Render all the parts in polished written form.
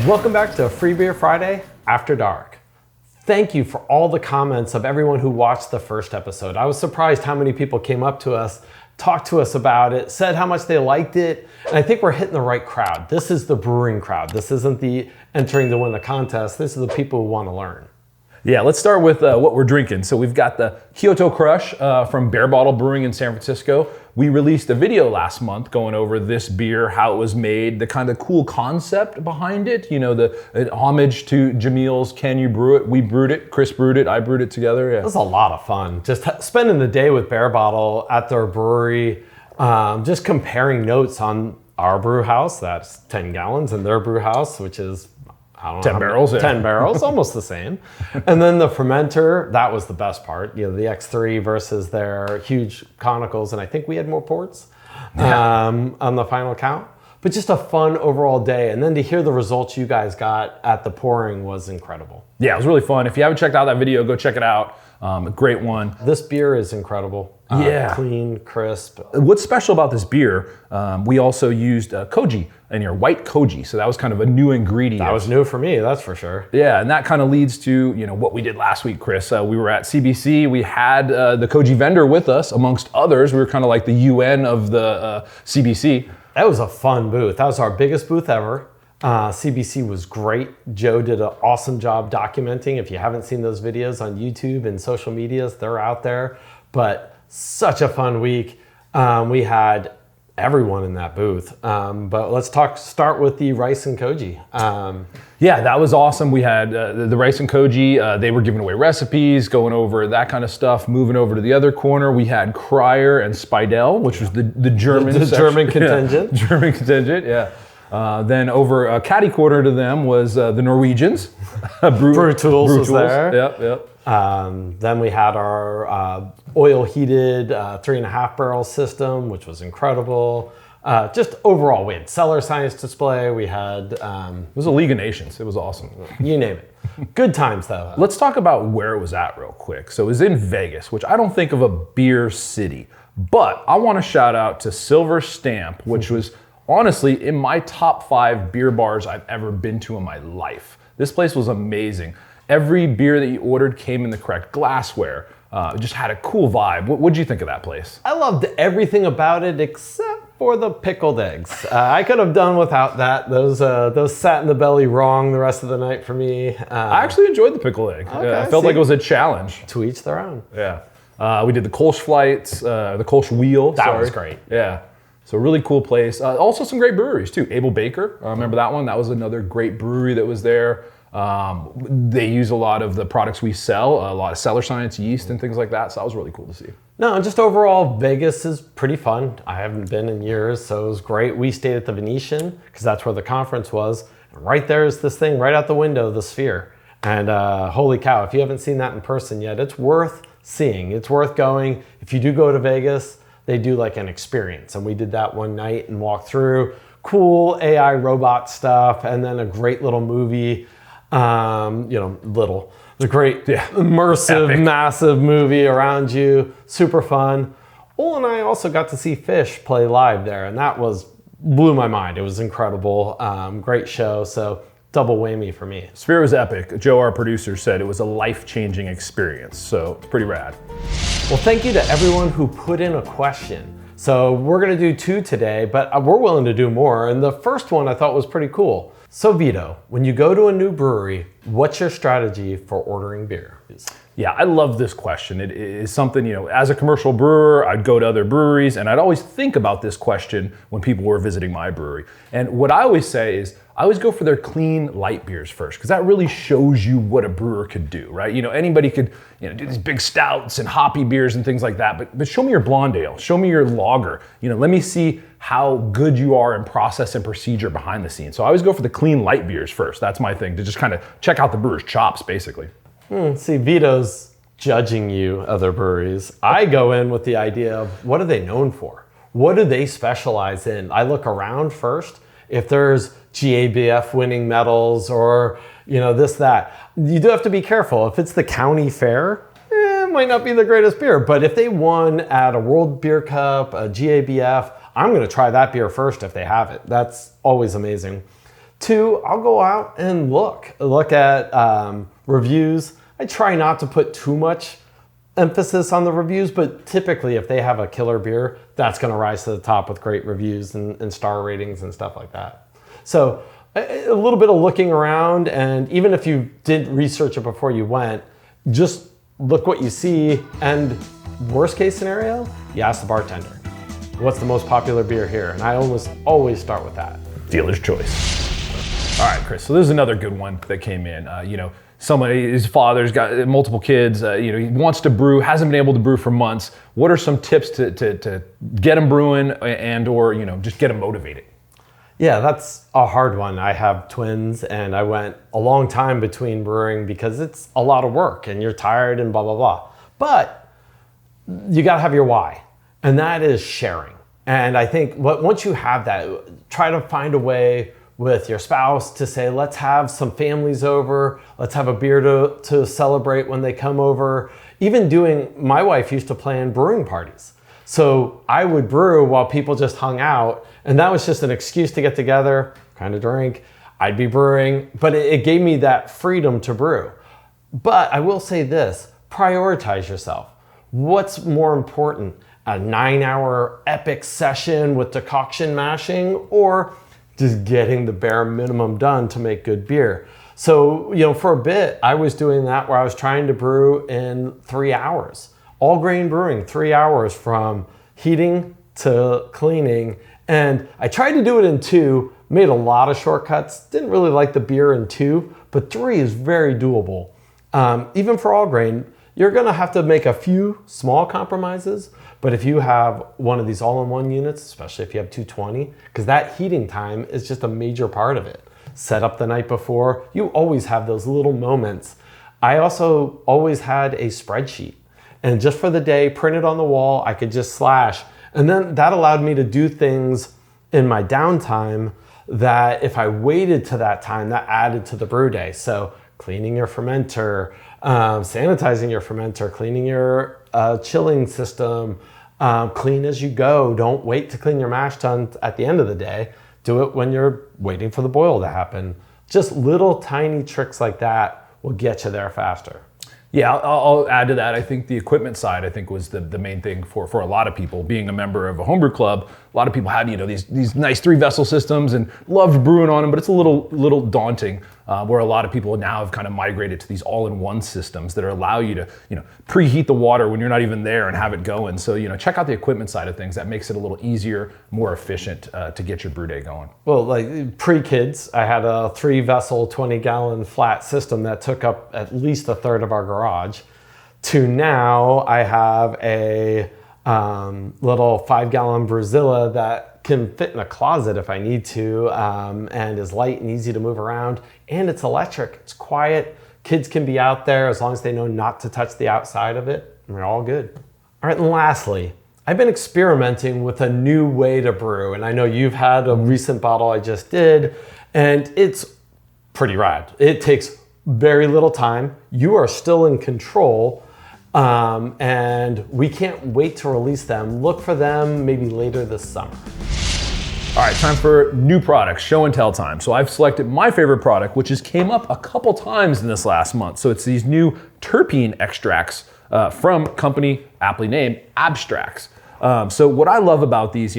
Welcome back to Free Beer Friday After Dark. Thank you for all the comments of everyone who watched the first episode. I was surprised how many people came up to us, talked to us about it, said how much they liked it, and I think we're hitting the right crowd. This is the brewing crowd. This isn't the entering to win the contest. This is the people who want to learn. Yeah, let's start with what we're drinking. So we've got the Kyoto Crush from Bare Bottle Brewing in San Francisco. We released a video last month going over this beer, how it was made, the kind of cool concept behind it. You know, the homage to Jamil's Can You Brew It? We brewed it, Chris brewed it, I brewed it together. Yeah. It was a lot of fun. Just spending the day with Bare Bottle at their brewery, just comparing notes on our brew house, that's 10 gallons, and their brew house, which is 10 barrels, yeah. 10 barrels, almost the same. And then the fermenter, that was the best part. You know, the X3 versus their huge conicals, and I think we had more ports on the final count. But just a fun overall day. And then to hear the results you guys got at the pouring was incredible. Yeah, it was really fun. If you haven't checked out that video, go check it out. A great one. This beer is incredible. Yeah. Clean, crisp. What's special about this beer, we also used Koji in here, white Koji. So that was kind of a new ingredient. That was new for me, that's for sure. Yeah, and that kind of leads to, you know, what we did last week, Chris. We were at CBC. We had the Koji vendor with us, amongst others. We were kind of like the UN of the CBC. That was a fun booth. That was our biggest booth ever. CBC was great. Joe did an awesome job documenting. If you haven't seen those videos on YouTube and social medias, they're out there. But such a fun week. We had everyone in that booth. But let's start with the rice and Koji. Yeah, that was awesome. We had the rice and Koji. They were giving away recipes, going over that kind of stuff. Moving over to the other corner, we had Cryer and Spidel, which was the German German contingent. Yeah, German contingent, yeah. Then over catty quarter to them was the Norwegians. Brew Tools was there. Yep. Then we had our oil heated 3.5 barrel system, which was incredible. Just overall, we had cellar science display. We had... it was a League of Nations. It was awesome. You name it. Good times, though. Let's talk about where it was at real quick. So it was in Vegas, which I don't think of a beer city. But I want to shout out to Silver Stamp, which was honestly in my top 5 beer bars I've ever been to in my life. This place was amazing. Every beer that you ordered came in the correct glassware. It just had a cool vibe. What did you think of that place? I loved everything about it except for the pickled eggs. I could have done without that. Those sat in the belly wrong the rest of the night for me. I actually enjoyed the pickled egg. Okay, I felt like it was a challenge. To each their own. Yeah. We did the Kolsch flights, the Kolsch wheel. That was great. Yeah. So really cool place. Also some great breweries too. Abel Baker, remember that one? That was another great brewery that was there. They use a lot of the products we sell, a lot of cellar science yeast and things like that. So that was really cool to see. No, and just overall, Vegas is pretty fun. I haven't been in years, so it was great. We stayed at the Venetian because that's where the conference was. And right there is this thing right out the window, the Sphere. And holy cow, if you haven't seen that in person yet, it's worth seeing. It's worth going. If you do go to Vegas, they do like an experience. And we did that one night and walked through cool AI robot stuff and then a great little movie. The great immersive, epic, massive movie around you, super fun. Ole and I also got to see Fish play live there, and that blew my mind. It was incredible, great show, so double whammy for me. Sphere was epic. Joe, our producer, said it was a life-changing experience, so it's pretty rad. Well, thank you to everyone who put in a question. So we're gonna do 2 today, but we're willing to do more, and the first one I thought was pretty cool. So Vito, when you go to a new brewery, what's your strategy for ordering beer? Yeah, I love this question. It is something, you know, as a commercial brewer, I'd go to other breweries and I'd always think about this question when people were visiting my brewery. And what I always say is, I always go for their clean, light beers first, because that really shows you what a brewer could do, right? You know, anybody could, you know, do these big stouts and hoppy beers and things like that, but show me your blonde ale, show me your lager. You know, let me see how good you are in process and procedure behind the scenes. So I always go for the clean, light beers first. That's my thing, to just kind of check out the brewer's chops, basically. See, Vito's judging you, other breweries. I go in with the idea of what are they known for? What do they specialize in? I look around first. If there's GABF winning medals or, you know, this, that, you do have to be careful. If it's the county fair, it might not be the greatest beer. But if they won at a World Beer Cup, a GABF, I'm going to try that beer first if they have it. That's always amazing. Two, I'll go out and look at reviews. I try not to put too much emphasis on the reviews, but typically if they have a killer beer, that's going to rise to the top with great reviews and star ratings and stuff like that. So a little bit of looking around, and even if you didn't research it before you went, just look what you see, and worst case scenario, you ask the bartender, what's the most popular beer here? And I always start with that. Dealer's choice. All right, Chris, so this is another good one that came in. Somebody, his father's got multiple kids, he wants to brew, hasn't been able to brew for months. What are some tips to get him brewing or just get him motivated? Yeah, that's a hard one. I have twins and I went a long time between brewing because it's a lot of work and you're tired and blah, blah, blah. But you gotta have your why, and that is sharing. And I think once you have that, try to find a way with your spouse to say, let's have some families over, let's have a beer to celebrate when they come over. Even my wife used to plan brewing parties. So I would brew while people just hung out, and that was just an excuse to get together, kind of drink. I'd be brewing, but it gave me that freedom to brew. But I will say this, prioritize yourself. What's more important, a 9-hour epic session with decoction mashing, or just getting the bare minimum done to make good beer? So, for a bit, I was doing that where I was trying to brew in 3 hours. All grain brewing, 3 hours from heating to cleaning. And I tried to do it in 2, made a lot of shortcuts, didn't really like the beer in 2, but 3 is very doable. Even for all grain, you're gonna have to make a few small compromises, but if you have one of these all-in-one units, especially if you have 220, because that heating time is just a major part of it. Set up the night before, you always have those little moments. I also always had a spreadsheet, and just for the day, printed on the wall, I could just slash. And then that allowed me to do things in my downtime that if I waited to that time, that added to the brew day. So cleaning your fermenter, sanitizing your fermenter, cleaning your chilling system, clean as you go. Don't wait to clean your mash tun at the end of the day. Do it when you're waiting for the boil to happen. Just little tiny tricks like that will get you there faster. Yeah, I'll add to that. I think the equipment side, was the main thing for a lot of people. Being a member of a homebrew club, a lot of people had these nice 3-vessel systems and loved brewing on them, but it's a little daunting. Where a lot of people now have kind of migrated to these all-in-one systems that allow you to preheat the water when you're not even there and have it going. So check out the equipment side of things. That makes it a little easier, more efficient to get your brew day going. Well, like pre-kids, I had a 3-vessel, 20-gallon flat system that took up at least a third of our garage. To now, I have a little 5-gallon Brewzilla that can fit in a closet if I need to, and is light and easy to move around, and it's electric. It's quiet. Kids can be out there as long as they know not to touch the outside of it, and we're all good. All right, and lastly, I've been experimenting with a new way to brew, and I know you've had a recent bottle I just did, and it's pretty rad. It takes very little time. You are still in control, and we can't wait to release them. Look for them maybe later this summer. All right, time for new products, show and tell time. So I've selected my favorite product, which has came up a couple times in this last month. So it's these new terpene extracts from company aptly named Abstrax. So what I love about these,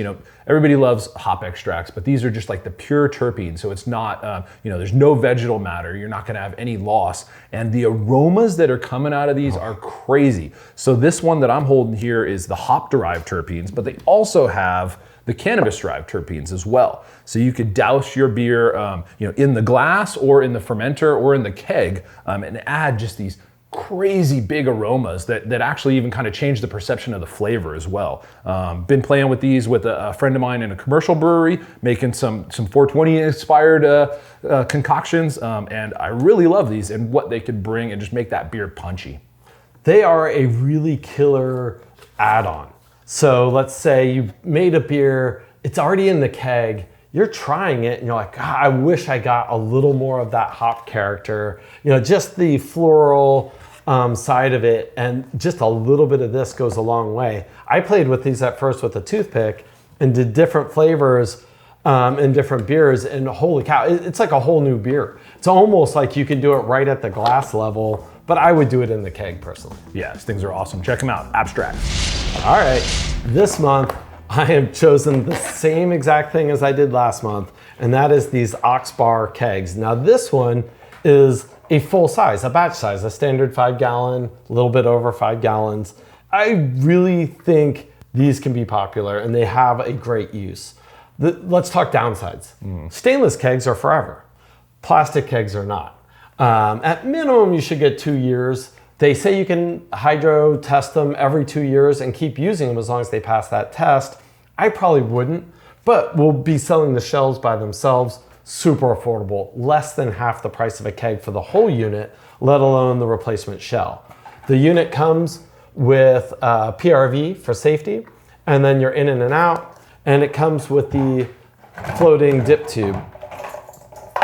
everybody loves hop extracts, but these are just like the pure terpene. So it's not, there's no vegetal matter. You're not gonna have any loss. And the aromas that are coming out of these are crazy. So this one that I'm holding here is the hop-derived terpenes, but they also have the cannabis-derived terpenes as well. So you could douse your beer, in the glass or in the fermenter or in the keg, and add just these crazy big aromas that actually even kind of change the perception of the flavor as well. Been playing with these with a friend of mine in a commercial brewery, making some 420 inspired concoctions, and I really love these and what they could bring and just make that beer punchy. They are a really killer add-on. So let's say you made a beer, it's already in the keg, you're trying it and you're like, God, I wish I got a little more of that hop character, just the floral side of it, and just a little bit of this goes a long way. I played with these at first with a toothpick and did different flavors and different beers, and holy cow, it's like a whole new beer. It's almost like you can do it right at the glass level, but I would do it in the keg personally. Yeah, these things are awesome. Check them out, Abstrax. All right, this month I have chosen the same exact thing as I did last month, and that is these Oxebar kegs. Now this one is a full size, a batch size, a standard 5 gallon, a little bit over 5 gallons. I really think these can be popular and they have a great use. Let's talk downsides. Stainless kegs are forever. Plastic kegs are not. At minimum, you should get 2 years. They say you can hydro test them every 2 years and keep using them as long as they pass that test. I probably wouldn't, but we'll be selling the shells by themselves. Super affordable, less than half the price of a keg for the whole unit, let alone the replacement shell. The unit comes with PRV for safety, and then you're in and out, and it comes with the floating dip tube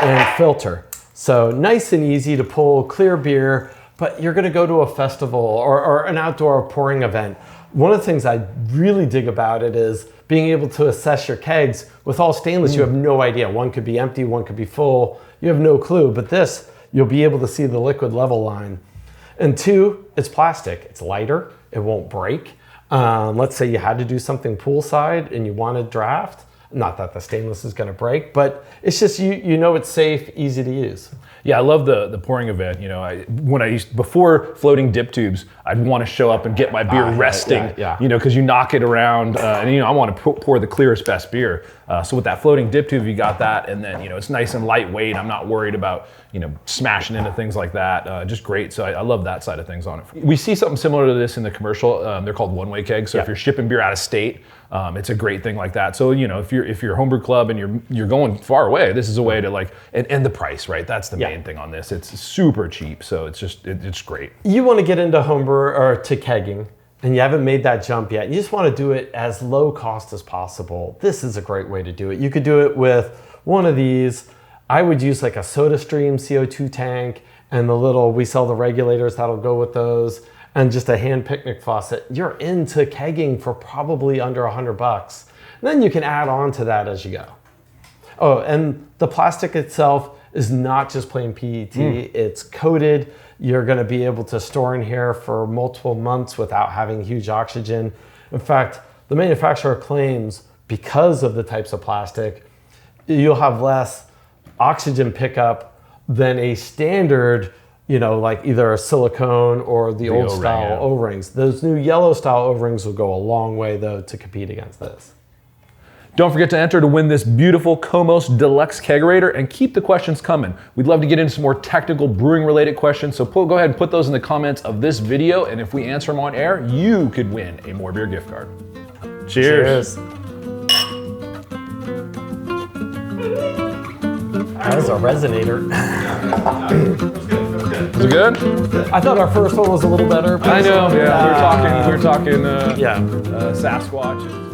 and filter. So nice and easy to pull clear beer, but you're gonna go to a festival or an outdoor pouring event. One of the things I really dig about it is being able to assess your kegs. With all stainless, you have no idea. One could be empty, one could be full. You have no clue, but this, you'll be able to see the liquid level line. And 2, it's plastic. It's lighter, it won't break. Let's say you had to do something poolside and you wanted draft. Not that the stainless is gonna break, but it's just, you know it's safe, easy to use. Yeah, I love the pouring event. You know, before floating dip tubes, I'd want to show up and get my beer resting. Yeah. You know, because you knock it around, and you know I want to pour the clearest, best beer. So with that floating dip tube, you got that, and then you know it's nice and lightweight. I'm not worried about smashing into things like that. Just great. So I love that side of things on it. We see something similar to this in the commercial. They're called one-way kegs. So if you're shipping beer out of state, it's a great thing like that. So you know if you're a homebrew club and you're going far away, this is a way to and the price, right? That's the main thing on this. It's super cheap, so it's great. You want to get into homebrew or to kegging, and you haven't made that jump yet. You just want to do it as low cost as possible. This is a great way to do it. You could do it with one of these. I would use like a SodaStream CO2 tank and we sell the regulators that'll go with those, and just a hand picnic faucet. You're into kegging for probably under $100. Then you can add on to that as you go. Oh, and the plastic itself is not just plain PET, it's coated. You're gonna be able to store in here for multiple months without having huge oxygen. In fact, the manufacturer claims because of the types of plastic, you'll have less oxygen pickup than a standard, like either a silicone or the old style O-rings. Those new yellow style O-rings will go a long way though to compete against this. Don't forget to enter to win this beautiful Komos Deluxe Kegerator, and keep the questions coming. We'd love to get into some more technical brewing related questions, so go ahead and put those in the comments of this video, and if we answer them on air, you could win a MoreBeer gift card. Cheers. That was a resonator. Was it good? I thought our first one was a little better. I know, yeah. We were talking Sasquatch.